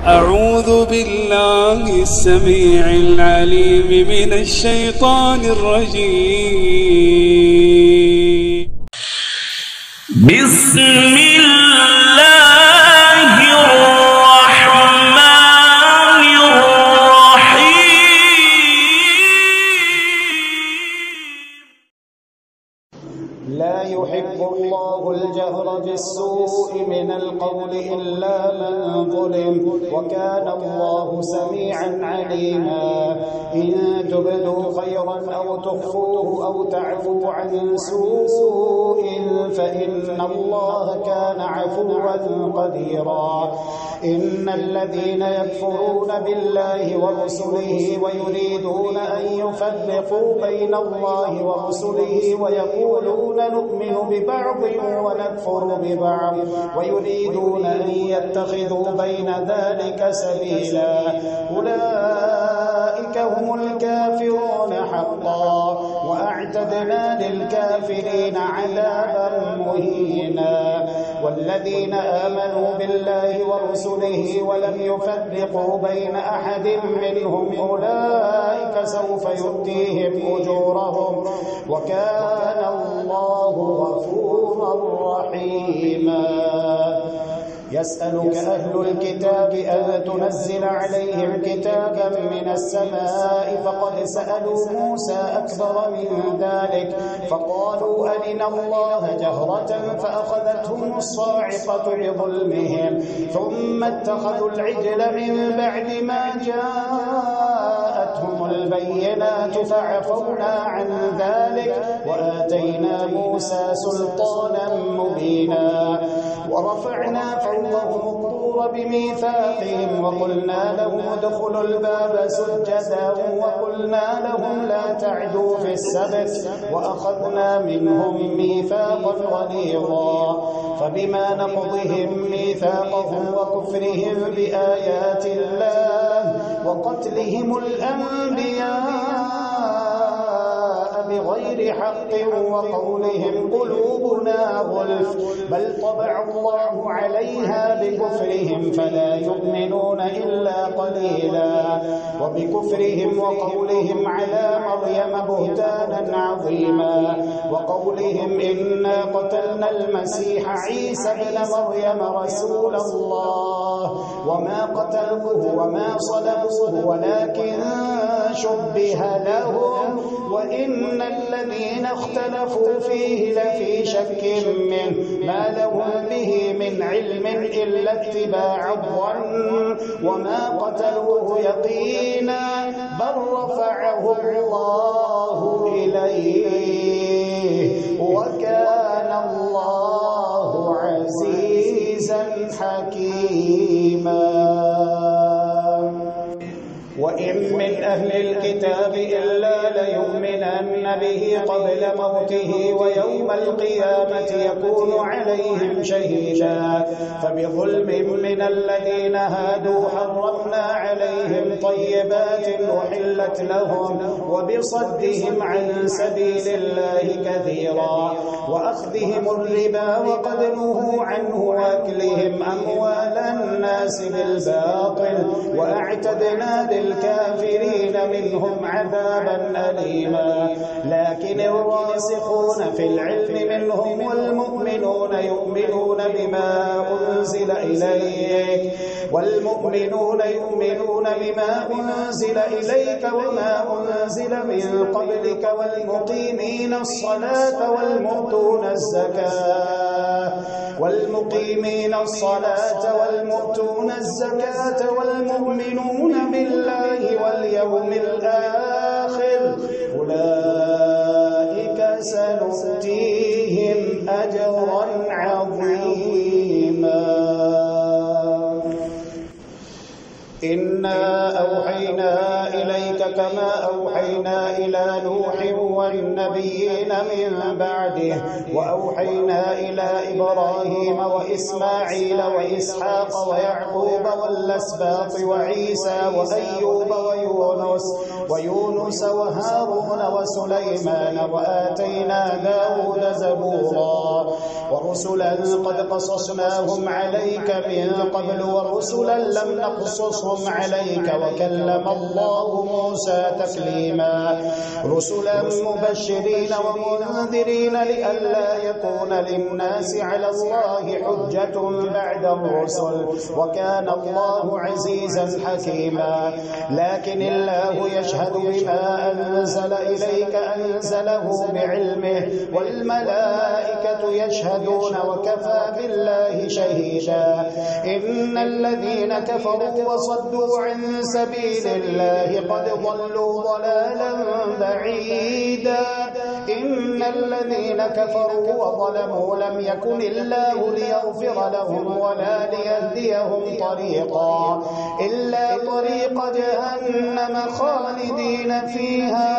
أعوذ بالله السميع العليم من الشيطان الرجيم. بسم الله الرحمن الرحيم. لا يحب الله الجهر بالسوء من القول إلا من ظلم، وكان الله سميعا عليما. إن تبدوا خيرا أو تخفوه أو تعفوا عن سوء فإن الله كان عفوا قديرا. إن الذين يكفرون بالله ورسله ويريدون أن يفرقوا بين الله ورسله ويقولون نؤمن ببعض ونكفر ببعض ويريدون أن يتخذوا بين ذلك سبيلا، أولئك هم الكافرون حقا، وأعتدنا للكافرين عذابا مهينا. والذين آمنوا بالله ورسله ولم يفرقوا بين أحد منهم أولئك سوف يؤتيهم أجورهم، وكان الله غفورا رحيما. يسألك أهل الكتاب أن تنزل عليهم كتابا من السماء، فقد سألوا موسى أكبر من ذلك فقالوا أرنا الله جهرة فأخذتهم الصاعقة بظلمهم، ثم اتخذوا العجل من بعد ما جاءتهم البينات فعفونا عن ذلك وآتينا موسى سلطانا مبينا. ورفعنا فوقهم الطور بميثاقهم وقلنا لهم ادخلوا الباب سجدا وقلنا لهم لا تعدوا في السبت وأخذنا منهم ميثاقا غليظا. فبما نقضهم ميثاقهم وكفرهم بآيات الله وقتلهم الأنبياء بغير حق وقولهم قلوبنا غلف بل طبع الله عليها بكفرهم فلا يؤمنون إلا قليلا. وبكفرهم وقولهم على مريم بهتانا عظيما، وقولهم إنا قتلنا المسيح عيسى ابن مريم رسول الله وما قتلوه وما صلبوه ولكن شبه لهم وإن الذين اختلفوا فيه لفي شك منه ما لهم به من علم إلا اتباع الظن وما قتلوه يقينا بل رفعه الله إليه وكان الله عزيزا حكيما. وإن من أهل الكتاب إلا ليؤمنن به قبل موته ويوم القيامة يكون عليهم شهيدا. فبظلم من الذين هادوا حرمنا عليهم طيبات أحلت لهم وبصدهم عن سبيل الله كثيرا وأخذهم الربا وقد نهوا عنه وأكلهم أموال الناس بالباطل وأعتدنا للكافرين منهم عذابا أليما. لكن الراسخون في العلم منهم والمؤمنون يؤمنون بما أنزل إليك وما أنزل من قبلك والمقيمين الصلاة والمؤتون الزكاة والمؤمنون بالله واليوم الآخر أولئك سنؤتيهم أجرا عظيما. إنا أوحينا إليك إليك كما أوحينا إلى نوح والنبيين من بعده وأوحينا إلى إبراهيم وإسماعيل وإسحاق ويعقوب والأسباط وعيسى وأيوب ويونس وهارون وسليمان وآتينا داود زبورا ورسلا قد قصصناهم عليك من قبل ورسلا لم نقصصهم عليك وكلم الله موسى تكليما رسلا مبشرين ومنذرين لئلا يكون للناس على الله حجة بعد الرسل وكان الله عزيزا حكيما لكن الله يشهد بما أنزل إليك أنزله بعلمه والملائكة يشهدون وكفى بالله شهيدا إن الذين كفروا وصدوا عن سبيل الله قد ضلوا ضلالا بعيدا إن الذين كفروا وظلموا لم يكن الله ليغفر لهم ولا ليهديهم طريقا إلا طريق جهنم خالدين فيها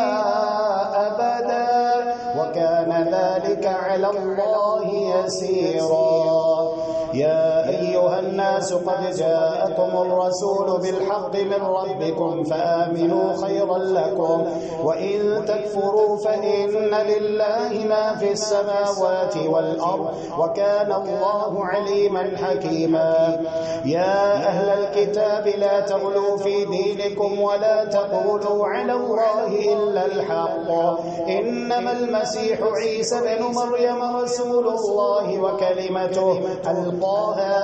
أبدا وكان ذلك على الله يسيرا يا أيها الناس قد جاءكم الرسول بالحق من ربكم فآمنوا خيرا لكم وإن تكفروا فإن لله ما في السماوات والأرض وكان الله عليما حكيما يا أهل الكتاب لا تغلوا في دينكم ولا تقولوا على الله إلا الحق إنما المسيح عيسى بن مريم رسول الله وكلمته ألقاها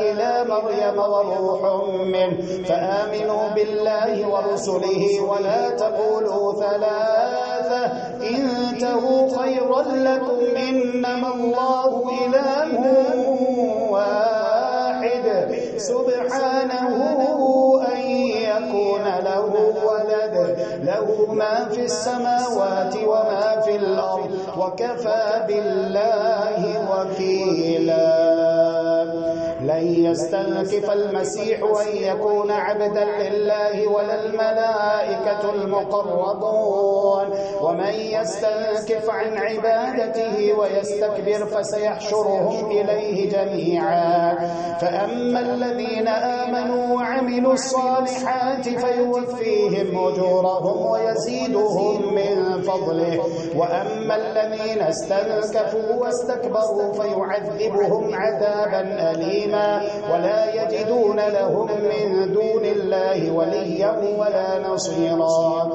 إلى مريم وروح منه فآمنوا بالله ورسله ولا تقولوا ثلاثة انتهوا خيرا لكم إنما الله إله واحد سبحانه أن يكون له ولد له ما في السماوات وما في الأرض وكفى بالله وكيلا لن يستنكف المسيح أن يكون عبدا لله ولا الملائكة المقربون ومن يستنكف عن عبادته ويستكبر فسيحشرهم إليه جميعا فأما الذين آمنوا وعملوا الصالحات فيوفيهم أجورهم ويزيدهم من فضله وأما الذين استنكفوا واستكبروا فيعذبهم عذابا أليما ولا يجدون لهم من دون الله وليا ولا نصيرا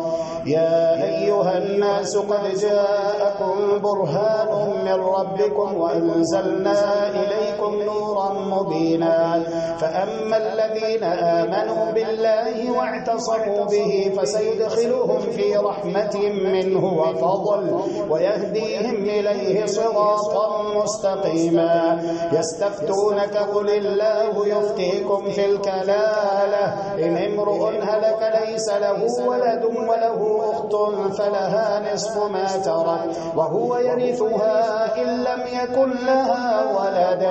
يا أيها الناس قد جاءكم برهان من ربكم وأنزلنا إليكم نورا مبينا فأما الذين آمنوا بالله واعتصموا به فسيدخلهم في رحمة منه وفضل ويهديهم إليه صراطا مستقيما يستفتونك قل الله يفتيكم في الكلالة إن امرؤ هلك ليس له ولد وله أخت فلها نصف ما ترك وهو يرثها إن لم يكن لها ولد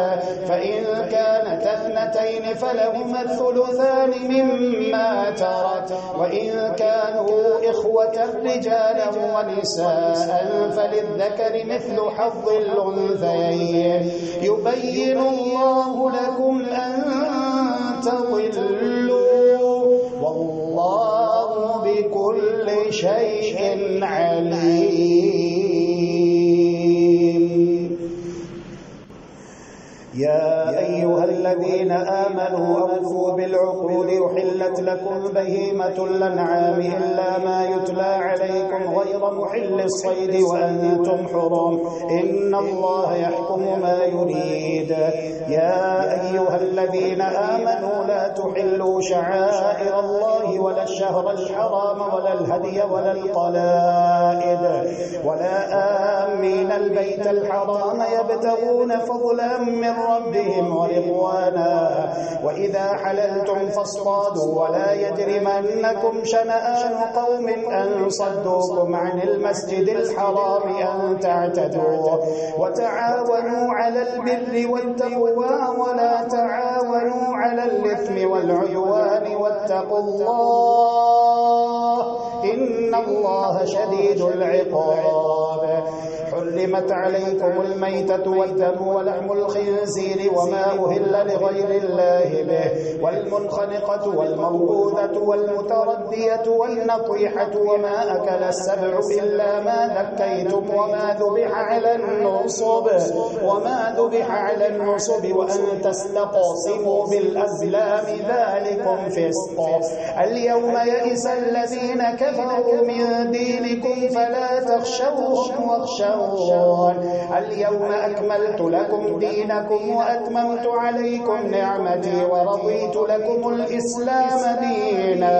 فإن كانت اثنتين فلهما الثلثان مما ترك وإن كانوا إخوة رجالا ونساء فللذكر مثل حظ الأنثيين يبين الله لكم أن تضلوا والله بكل شيء عليم يا أيها الذين آمنوا أوفوا بالعقود أحلت لكم بهيمة الأنعام إلا ما يتلى عليكم غير محل الصيد وأنتم حرم إن الله يحكم ما يريد يا أيها الذين آمنوا لا تحلوا شعائر الله ولا الشهر الحرام ولا الهدي ولا القلائد ولا آمين البيت الحرام يبتغون فضلا من ربهم ورضوانا وإذا حللتم فاصطادوا ولا يجرمنكم شنآن قوم أن صدوكم عن المسجد الحرام أن تعتدوا وتعاونوا على البر والتقوى ولا تعاونوا على الإثم والعدوان واتقوا الله إن الله شديد العقاب. حرمت عليكم الميتة والدم ولحم الخنزير وما أهل لغير الله به والمنخنقة والموقوذة والمتردية والنطيحة وما أكل السبع إلا ما ذكيتم وما ذبح على النصب وأن تستقسموا بالأزلام ذلكم فسق. اليوم يئس الذين كفروا من دينكم فلا تخشوهم واخشون. اليوم أكملت لكم دينكم وأتممت عليكم نعمتي ورضيت لكم الإسلام دينا.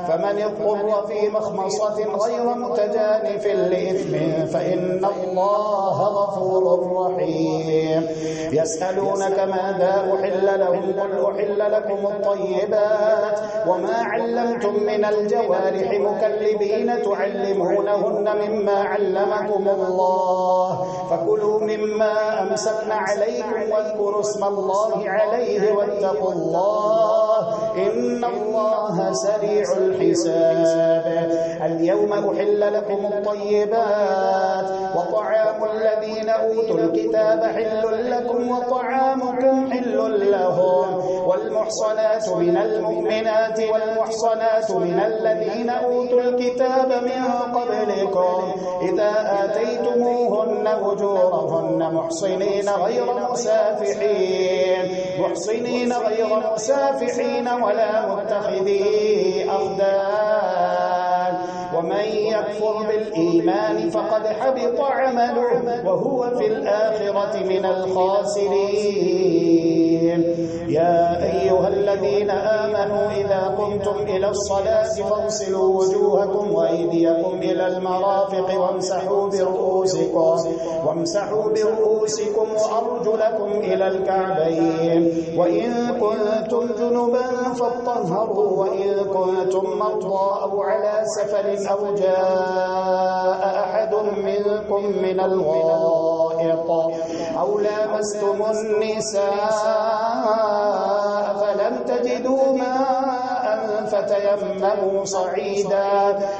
فمن اضطر في مخمصة غير متجانف لإثم فإن الله غفور رحيم. يسألونك ماذا أحل لهم قل أحل لكم الطيبات وما علمتم من الجوارح مكلبين تعلمونهن مما علمكم الله فكلوا مما أمسكن عليكم واذكروا اسم الله عليه واتقوا الله إن الله سريع الحساب. اليوم أحل لكم الطيبات وطعام الذين أوتوا الكتاب حل لكم وطعامكم حل لهم والمحصنات من المؤمنات والمحصنات من الذين أوتوا الكتاب من قبلكم إذا آتيتموهن أجورهن محصنين غير مسافحين ولا متخذي أخدان. ومن يكفر بالإيمان فقد حبط عمله وهو في الآخرة من الخاسرين. يا أيها الذين آمنوا إذا قمتم إلى الصلاة فاغسلوا وجوهكم وأيديكم إلى المرافق وامسحوا برؤوسكم وأرجلكم إلى الكعبين وإن كنتم جنبا فاطهروا وإن كنتم مرضى أو على سفر أو جاء أحد منكم من الغائط أو لامستم النساء فلم تجدوا ماء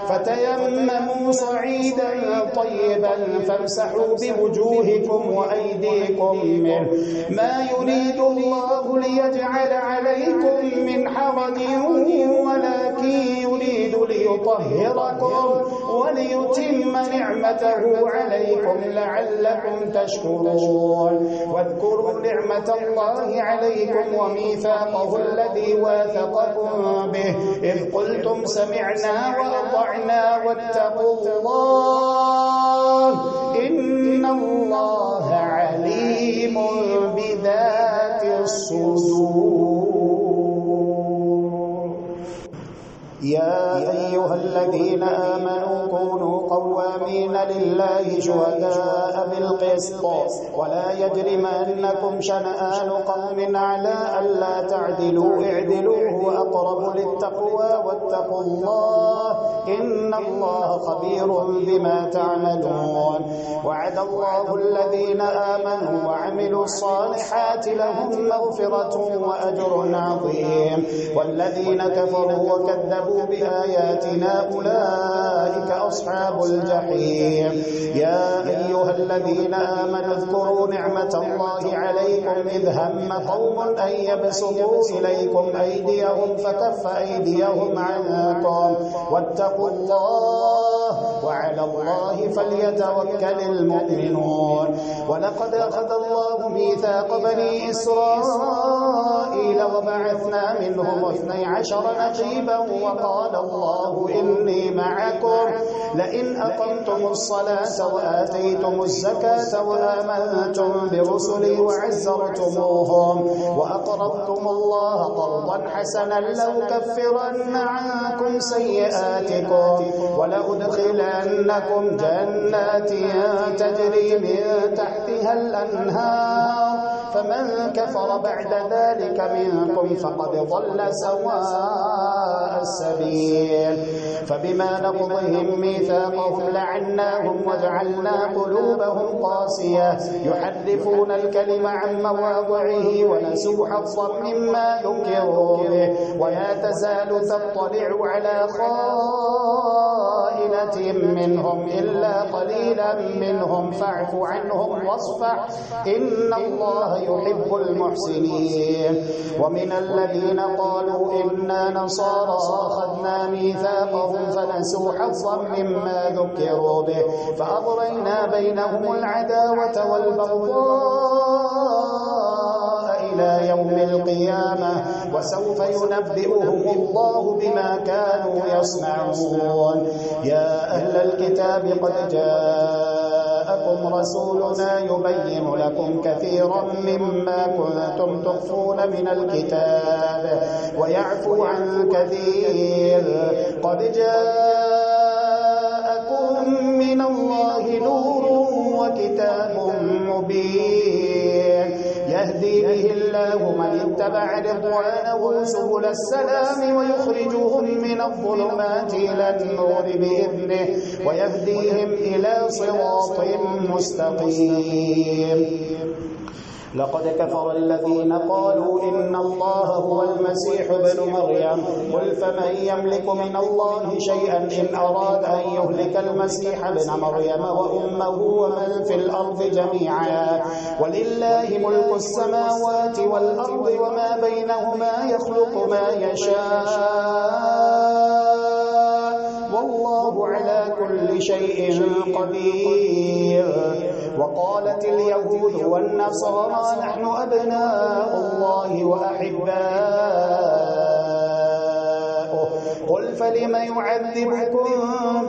فتيمموا صعيدا طيبا فامسحوا بوجوهكم وأيديكم منه ما يريد الله ليجعل عليكم من حرج ولكن يريد ليطهركم وليتم نعمته عليكم لعلكم تشكرون. واذكروا نعمة الله عليكم وميثاقه الذي واثقكم به إذ قلتم سمعنا وأطعنا واتقوا الله إن الله عليم بذات الصدور. يا أيها الذين آمنوا كونوا قوامين لله شهداء بالقسط ولا يجرمنكم شنآن قوم على ألا تعدلوا اعدلوا هو أقرب للتقوى واتقوا الله إن الله خبير بما تعملون. وعد الله الذين آمنوا وعملوا الصالحات لهم مغفرة وأجر عظيم والذين كفروا وكذبوا بآياتنا أولئك أصحاب الجحيم. يا أيها الذين آمنوا اذكروا نعمة الله عليكم إذ هم قوم أن يبسطوا إليكم أيديهم فكف أيديهم عنكم واتقوا الله وعلى الله فليتوكل المؤمنون. ولقد أخذ الله ميثاق بني إسرائيل وبعثنا منهم 12 نقيبا وقال الله إني معكم لئن أقمتم الصلاة وآتيتم الزكاة وآمنتم برسلي وعزرتموهم وأقرضتم الله قرضا حسنا لأكفرن عنكم سيئاتكم ولأدخلنكم جنات تجري من تحتها الأنهار فمن كفر بعد ذلك منكم فقد ضل سواء السبيل. فبما نقضهم ميثاقهم لعناهم وجعلنا قلوبهم قاسية يحرفون الكلم عن مواضعه ونسوا حظا مما ذكروا به ولا تزال تطلع على خائنة منهم إلا قليلا منهم فاعف عنهم واصفح إن الله يحب المحسنين. ومن الذين قالوا إنا نصارى أخذنا ميثاقهم فنسوا حظا مما ذكروا به فأغرينا بينهم العداوة والبغضاء إلى يوم القيامة وسوف ينبئهم الله بما كانوا يصنعون. يا أهل الكتاب قد جاءكم رسولنا يبين لكم كثيرا مما كنتم تخفون من الكتاب ويعفو عن كثير. قد جاءكم من الله نور وكتاب مبين يهدي به الله من اتبع رضوانه سبل السلام ويخرجهم من الظلمات إلى النور بإذنه ويهديهم إلى صراط مستقيم. لقد كفر الذين قالوا إن الله هو المسيح ابن مريم قل فمن يملك من الله شيئا إن أراد أن يهلك المسيح ابن مريم وأمه ومن في الأرض جميعا ولله ملك السماوات والأرض وما بينهما يخلق ما يشاء والله على كل شيء قدير. وقالت اليهود والنصارى نحن أبناء الله وأحباؤه قل فلم يعذبكم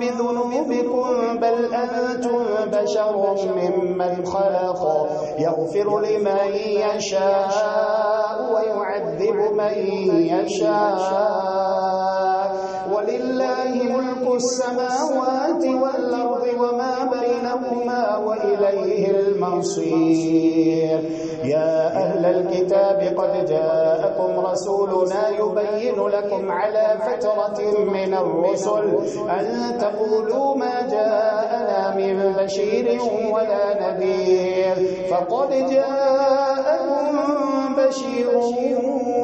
بذنوبكم بل أنتم بشر ممن خلق يغفر لمن يشاء ويعذب من يشاء ولله ملك السماوات والأرض وما بينهما وإليه المصير. يا أهل الكتاب قد جاءكم رسولنا يبين لكم على فترة من الرسل أن تقولوا ما جاءنا من بشير ولا نذير فقد جاءكم بشير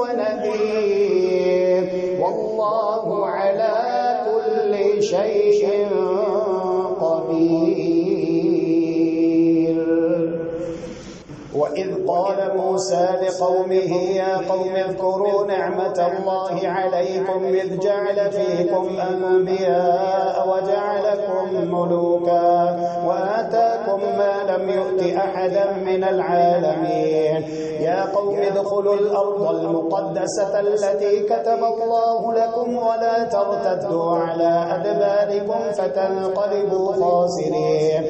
ونذير والله على كل شيء قدير. وإذ قال موسى لقومه يا قوم اذكروا نعمة الله عليكم إذ جعل فيكم أنبياء وجعلكم ملوكا وآتاكم ما لم يؤت أحدا من العالمين. يا قوم ادخلوا الأرض المقدسة التي كتب الله لكم ولا ترتدوا على أدباركم فتنقلبوا خاسرين.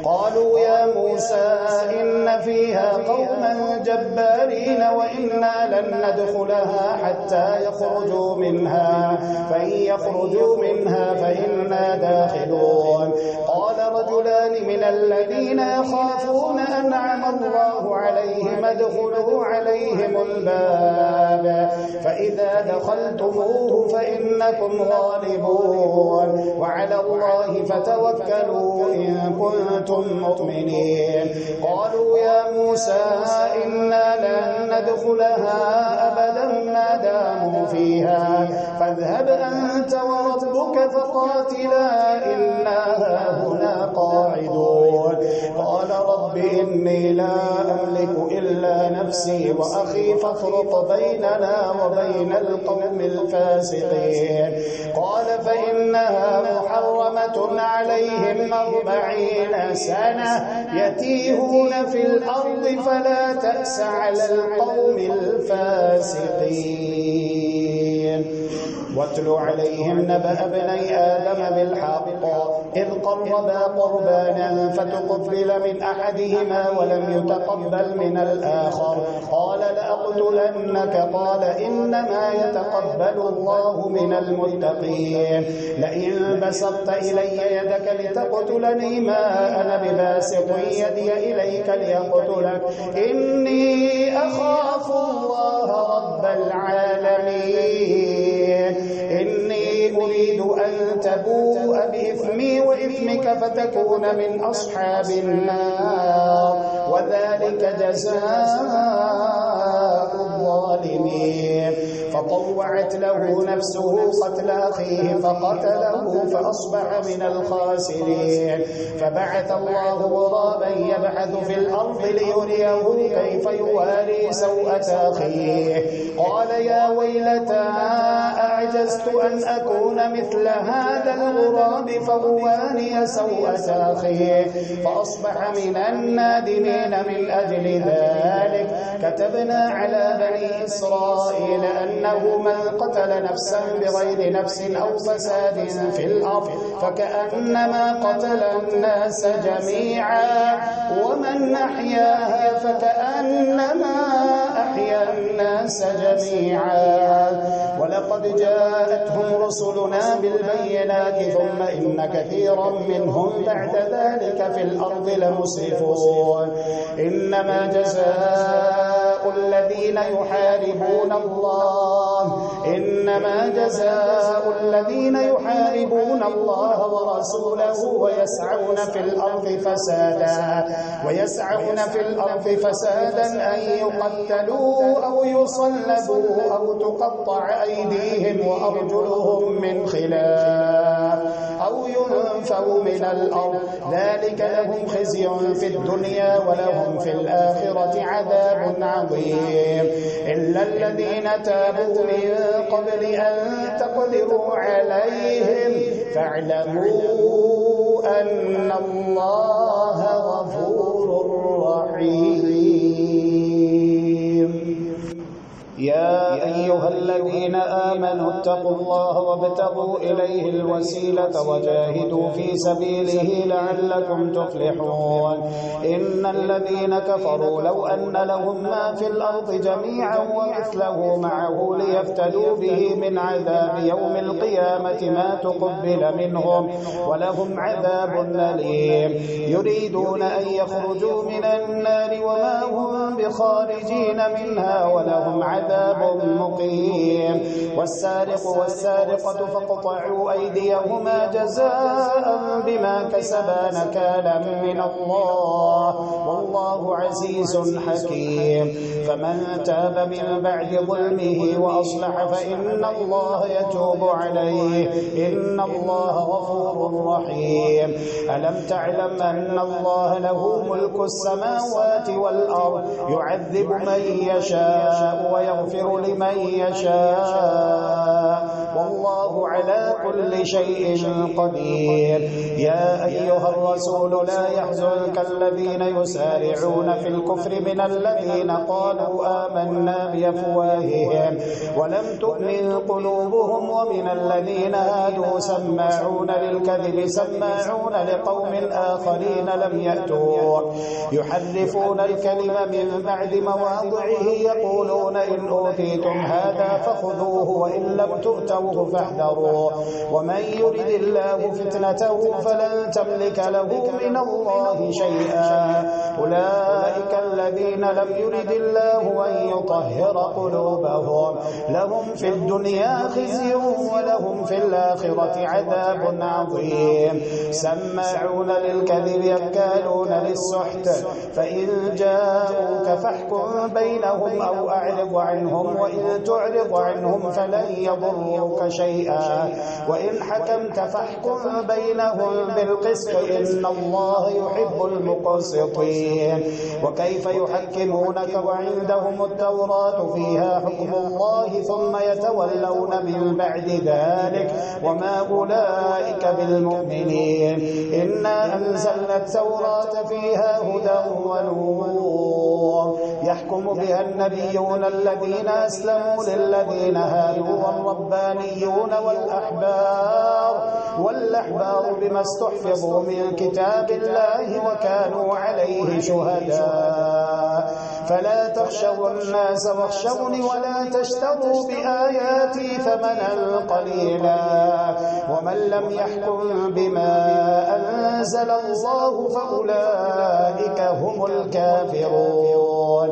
قالوا يا موسى إن فيها قوما جبارين وإنا لن ندخلها حتى يخرجوا منها فإن يخرجوا منها فإنا داخلون. قال رجلان من الذين يخافون أنعم الله عليهم ادخلوا عليهم الباب فإذا دخلتموه فإنكم غالبون وعلى الله فتوكلوا إن كنتم مؤمنين. قالوا يا موسى إنا لن ندخلها أبدا ما داموا فيها فاذهب أنت وربك فقاتلا إنا هنا قاعدون. قال رب إني لا أملك إلا نفسي وأخي فافرق بيننا وبين القوم الفاسقين. قال فإنها محرمة عليهم 40 سنة يتيهون في الأرض فلا تأس على القوم الفاسقين. واتل عليهم نبأ ابني آدم بالحق إذ قربا قربانا فتقبل من أحدهما ولم يتقبل من الآخر قال لأقتلنك قال إنما يتقبل الله من المتقين. لئن بسطت إلي يدك لتقتلني ما أنا بباسط يدي إليك ليقتلك إني أخاف الله رب العالمين. إني أريد أن تبوء بإثمي وإثمك فتكون من أصحاب النار وذلك جزاء الظالمين. فطوعت له نفسه قتل أخيه فقتله فأصبح من الخاسرين. فبعث الله غرابا يبحث في الأرض ليريه كيف يواري سوءة أخيه قال يا ويلتى أعجزت أن أكون مثل هذا الغراب فأواري سوءة أخيه فأصبح من النادمين. من أجل ذلك كتبنا على بني إسرائيل أنه من قتل نفسا بغير نفس أو فساد في الأرض فكأنما قتل الناس جميعا ومن أحياها فكأنما أحيا الناس جميعا. ولقد جاءتهم رسلنا بالبينات ثم إن كثيرا منهم بعد ذلك في الأرض لمسرفون. إنما جزاء الذين يحاربون الله ورسوله ويسعون في الأرض فسادا أن يقتلوا أو يصلبوا أو تقطع أيديهم وأرجلهم من خلاف أو ينفوا من الأرض ذلك لهم خزي في الدنيا ولهم في الآخرة عذاب عظيم. إلا الذين تابوا من قبل أن تقدروا عليهم فاعلموا أن الله غفور رحيم. يا أيها الذين آمنوا اتقوا الله وابتغوا إليه الوسيلة وجاهدوا في سبيله لعلكم تفلحون. إن الذين كفروا لو أن لهم ما في الأرض جميعا ومثله معه ليفتدوا به من عذاب يوم القيامة ما تقبل منهم ولهم عذاب أليم. يريدون أن يخرجوا من النار وما هم بخارجين منها ولهم عذاب مقيم. والسارق والسارقة فاقطعوا أيديهما جزاء بما كسبا نكالا من الله والله عزيز حكيم. فمن تاب من بعد ظلمه وأصلح فإن الله يتوب عليه إن الله غفور رحيم. ألم تعلم أن الله له ملك السماوات والأرض يعذب من يشاء ويغفر لمن يشاء والله على كل شيء قدير. يا أيها الرسول لا يحزنك الذين يسارعون في الكفر من الذين قالوا آمنا بأفواههم ولم تؤمن قلوبهم ومن الذين هادوا سماعون للكذب سماعون لقوم آخرين لم يأتوا يحرفون الكلم من بعد مواضعه يقولون إن أوتيتم هذا فخذوه وإن لم تؤتوه فاحذروا ومن يرد الله فتنته فلن تملك له من الله شيئا. أولئك الذين لم يرد الله أن يطهر قلوبهم لهم في الدنيا خزي ولهم في الآخرة عذاب عظيم. سماعون للكذب أكالون للسحت فإن جاءوك فاحكم بينهم أو أعرض عنهم وإن تعرض عنهم فلن يضروك شيئا وإن حكمت فاحكم بينهم بالقسط إن الله يحب المقسطين. وكيف يحكمونك وعندهم التوراة فيها حكم الله ثم يتولون من بعد ذلك وما أولئك بالمؤمنين. إنا أنزلنا التوراة فيها هدى ونور يحكم بها النبيون الذين أسلموا للذين هادوا والربانيون والأحبار بما استحفظوا من كتاب الله وكانوا عليه شهداء. فلا تخشوا الناس واخشوني ولا تشتروا بآياتي ثمنا قليلا ومن لم يحكم بما أنزل الله فأولئك هم الكافرون.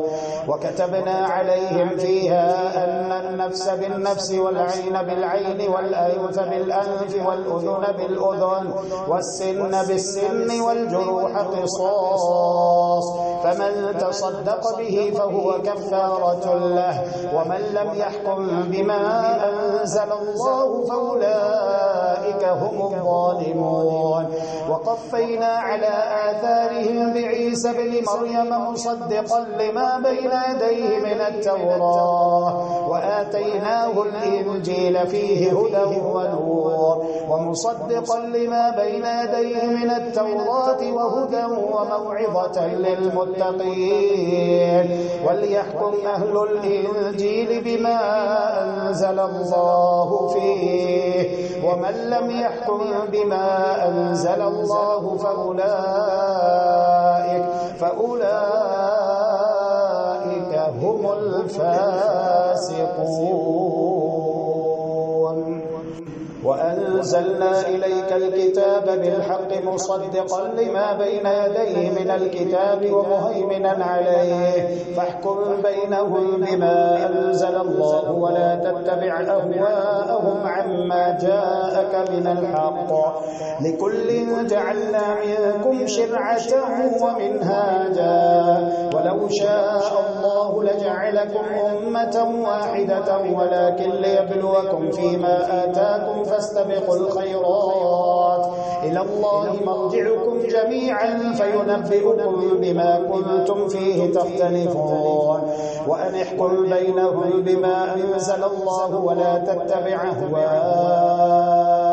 وكتبنا عليهم فيها أن النفس بالنفس والعين بالعين والأنف بالأنف والأذن بالأذن والسن بالسن والجروح قصاص، فمن تصدق به فهو كفارة له، ومن لم يحكم بما أنزل الله فأولئك هم الظالمون. وقفينا على آثارهم بعيسى بن مريم مصدقا لما بين يديه من التوراة، وآتيناه الإنجيل فيه هدى ونور، ومصدقا لما بين يديه من التوراة وهدى وموعظة للمتقين. وليحكم أهل الإنجيل بما أنزل الله فيه، ومن لم يحكم بما أنزل الله فأولئك هم الفاسقون. وأنزلنا إليك الكتاب بالحق مصدقا لما بين يديه من الكتاب ومهيمنا عليه، فاحكم بينهم بما أنزل الله ولا تتبع أهواءهم عما جاءك من الحق، لكل جعلنا منكم شرعة ومنهاجا، ولو شاء الله لجعلكم أمة واحدة ولكن ليبلوكم فيما آتاكم فاستبقوا الخيرات، إلى الله مرجعكم جميعا فينبئكم بما كنتم فيه تختلفون. وأن احكم بينهم بما أنزل الله ولا تتبع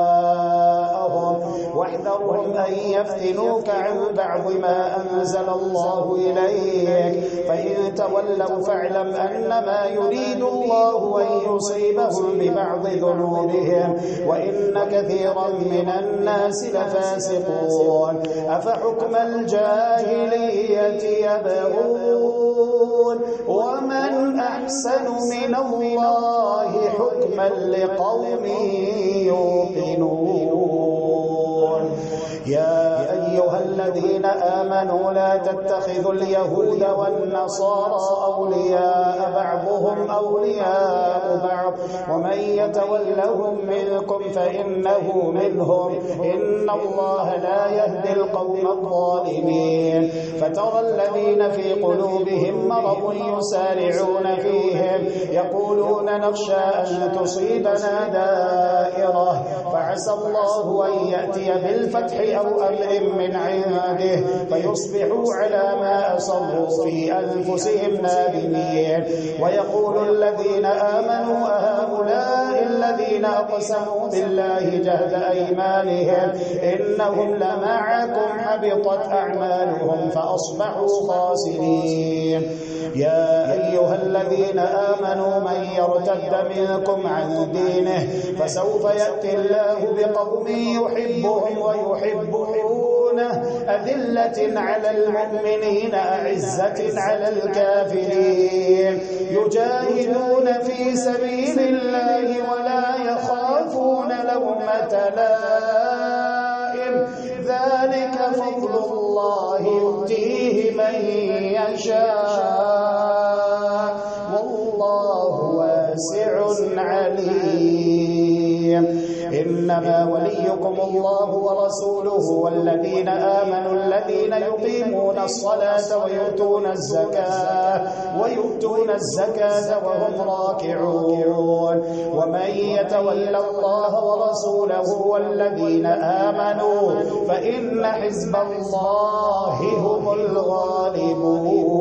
أهواءهم، واحذرهم أن يفتنوك عن بعض ما أنزل الله إليك، فإن تولوا فاعلم أنما يريد الله أن يصيبهم ببعض ذنوبهم وإن كثيرا من الناس لفاسقون. أفحكم الجاهلية يبغون ومن أحسن من الله حكما لقوم يوقنون. يا أيها الذين آمنوا لا تتخذوا اليهود والنصارى أولياء بعضهم أولياء بعض ومن يتولهم منكم فإنه منهم، إن الله لا يهدي القوم الظالمين. فترى الذين في قلوبهم مرض يسارعون فيهم يقولون نخشى أن تصيبنا دائرة، فعسى الله أن يأتي بالفتح أو أمر من عنده فيصبحوا على ما أصروا في أنفسهم نادمين. ويقول الذين آمنوا أهؤلاء الذين أقسموا بالله جهد أيمانهم إنهم لمعكم حبطت أعمالهم فأصبحوا خاسرين. يا أيها الذين آمنوا من يرتد منكم عن دينه فسوف يأتي الله بقوم يحبهم ويحبونه أذلة على المؤمنين أعزة على الكافرين يجاهدون في سبيل الله ولا يخافون لومة لائم، ذلك فضل الله يؤتيه من يشاء والله واسع عليم. إنما وليكم الله ورسوله والذين آمنوا الذين يقيمون الصلاة ويؤتون الزكاة وهم راكعون. ومن يتول الله ورسوله والذين آمنوا فإن حزب الله هم الغالبون.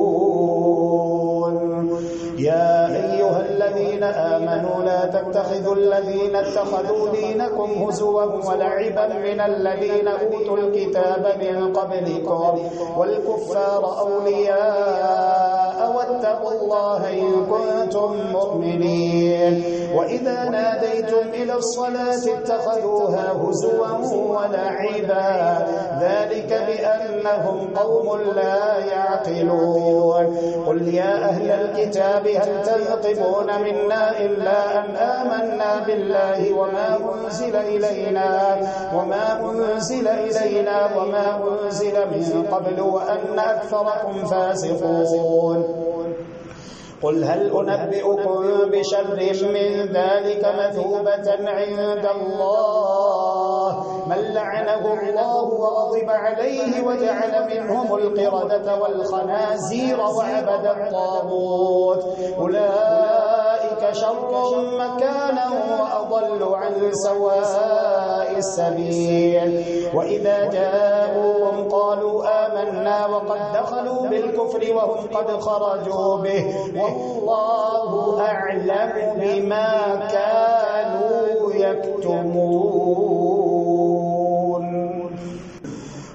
يا أيها الذين آمنوا لا تتخذوا الذين اتخذوا دينكم هزوا ولعبا من الذين أوتوا الكتاب من قبلكم والكفار أولياء واتقوا الله إن كنتم مؤمنين. وإذا ناديتم إلى الصلاة اتخذوها هزوا ولعبا ذلك بأنهم قوم لا يعقلون. قل يا أهل الكتاب هل تنقمون منا إلا أن آمنا بالله وما أنزل إلينا وما أنزل من قبل وأن أكثركم فاسقون. قل هل أنبئكم بشر من ذلك مثوبة عند الله من لعنه الله وغضب عليه وجعل منهم القردة والخنازير وعبد الطاغوت أولئك شر مكانا وأضل عن سواء السبيل وإذا جاءوهم قالوا آمنا وقد دخلوا بالكفر وهم قد خرجوا به والله أعلم بما كانوا يكتمون.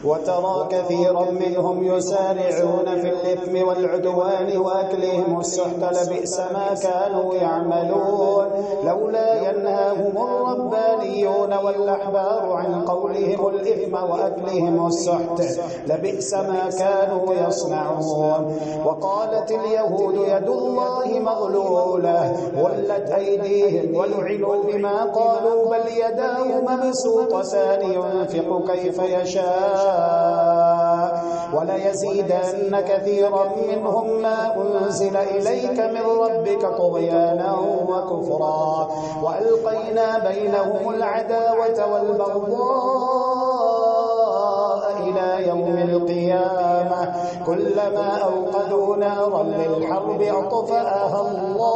وترى كثيرا منهم يسارعون في الإثم والعدوان وأكلهم السحت لبئس ما كانوا يعملون لولا ينهاهم الربانيون والأحبار عن قولهم الإثم وأكلهم السحت لبئس ما كانوا يصنعون. وقالت اليهود يد الله مغلولة غلت أيديهم ولعنوا بما قالوا بل يداه مبسوطتان ينفق كيف يشاء وليزيدن كثيرا منهم ما أنزل إليك من ربك طغيانا وكفرا وألقينا بينهم العداوة والبغضاء إلى يوم القيامة كلما أوقدوا نارا للحرب أطفأها الله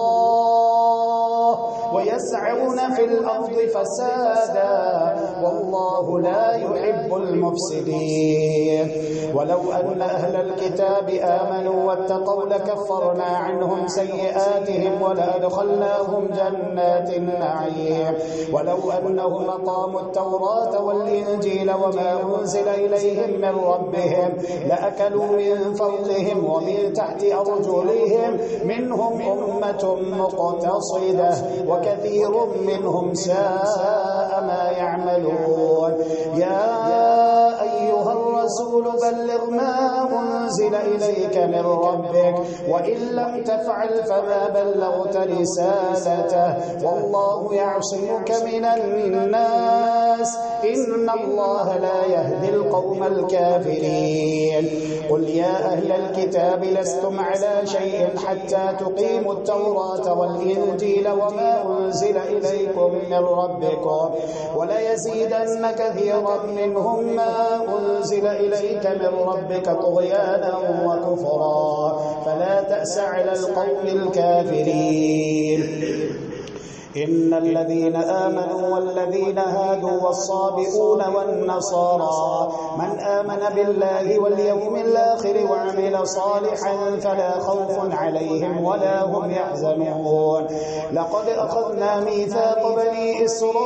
ويسعون في الأرض فسادا والله لا يحب المفسدين. ولو أن أهل الكتاب آمنوا واتقوا لكفرنا عنهم سيئاتهم ولأدخلناهم جنات النعيم ولو أنهم أقاموا التوراة والإنجيل وما أنزل إليهم من ربهم لأكلوا من فوقهم ومن تحت أرجلهم منهم أمة مقتصدة وكثير منهم ساء ما يعملون. يا أيها الرسول بلغ ما أنزل إليك من ربك وإن لم تفعل فما بلغت رسالته والله يعصمك من الناس إن الله لا يهدي القوم الكافرين. قل يا أهل الكتاب لستم على شيء حتى تقيموا التوراة والإنجيل وما أنزل إليكم من ربكم وليزيدن كثيرا منهم ما أنزل إليك من ربك طغيانا وكفرا فلا تأس على القوم الكافرين. إن الذين آمنوا والذين هادوا والصابئون والنصارى من آمن بالله واليوم الآخر وعمل صالحا فلا خوف عليهم ولا هم يحزنون. لقد أخذنا ميثاق بني إسرائيل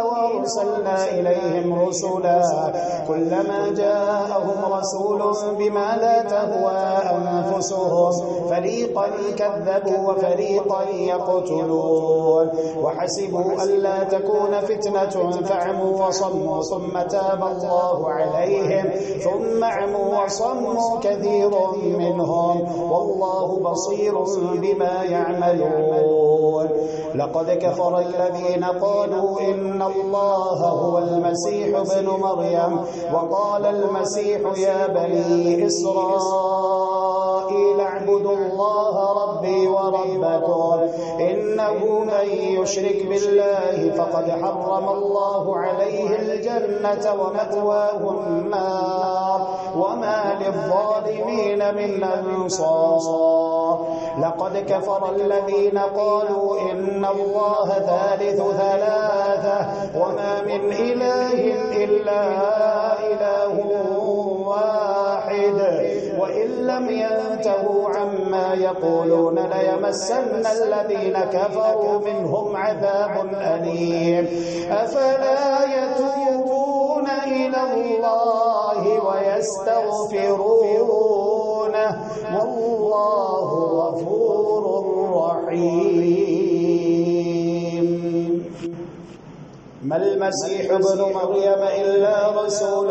وأرسلنا إليهم رسلا كلما جاءهم رسول بما لا تهوى أنفسهم فريقا كذبوا وفريقا يقتلون وحسبوا ألا تكون فتنة فعموا وصموا ثم تاب الله عليهم ثم عموا وصموا كثير منهم والله بصير بما يعملون. لقد كفر الذين قالوا إن الله هو المسيح ابن مريم وقال المسيح يا بني إسرائيل اعبدوا الله ربي وربكم إنه من يشرك بالله فقد حرم الله عليه الجنة ومأواه النار وما للظالمين من أنصار. لقد كفر الذين قالوا إن الله ثالث ثلاثة وما من إله إلا إله واحد وإن لم ينتهوا عما يقولون ليمسن الذين كفروا منهم عذاب أليم. أفلا يتوبون إلى الله ويستغفرونه والله غفور رحيم. ما المسيح ابن مريم إلا رسول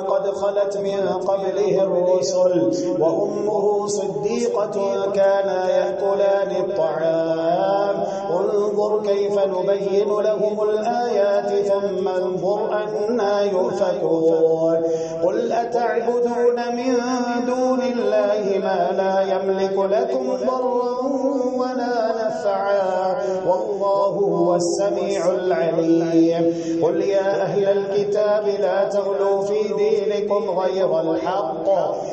قد خلت من قبله الرسل وأمه صديقة كانا يأكلان الطعام انظر كيف نبين لهم الآيات ثم انظر أنا يؤفكون قل أتعبدون من دون الله ما لا يملك لكم ضرا ولا نفعا والله هو السميع العليم قل يا أهل الكتاب لا تغلوا في دينكم غير الحق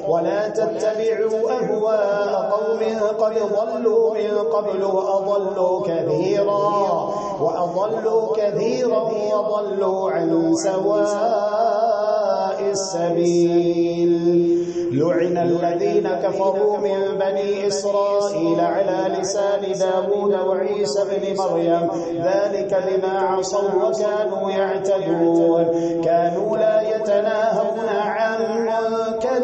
ولا تتبعوا أهواء قوم قد ضلوا من قبل وأضلوا كثيرا وضلوا عن سواء السبيل لعن الذين كفروا من بني إسرائيل على لسان داود وعيسى بن مريم ذلك بما عصوا وكانوا يعتدون كانوا لا يتناهون عن منكر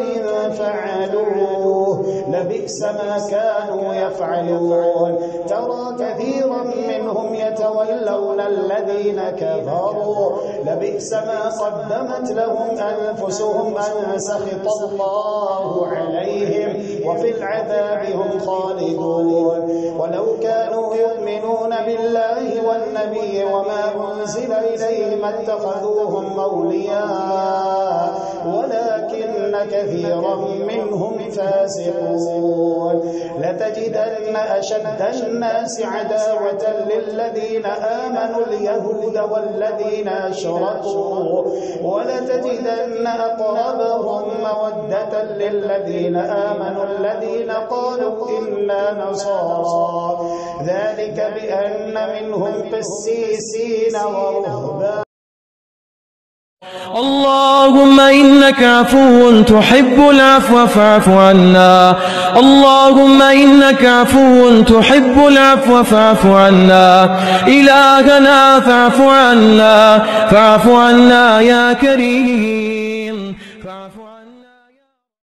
فعلوه لبئس ما كانوا يفعلون ترى كثيرا منهم يتولون الذين كفروا لبئس ما قدمت لهم أنفسهم أن سخط الله عليهم وفي العذاب هم خالدون ولو كانوا يؤمنون بالله والنبي وما أنزل إليه ما اتخذوهم أولياء ولكن كثيرا منهم فاسقون لتجدن أشد الناس عداوة للذين آمنوا اليهود والذين أشركوا ولتجدن أقربهم مودة للذين آمنوا الذين قالوا إنا نصارى ذلك بأن منهم قسيسين ورهبانا اللهم إنك عفو تحب العفو فاعف عنا اللهم إنك عفو تحب العفو فاعف عنا إلهنا فاعف عنا يا كريم فاعف عنا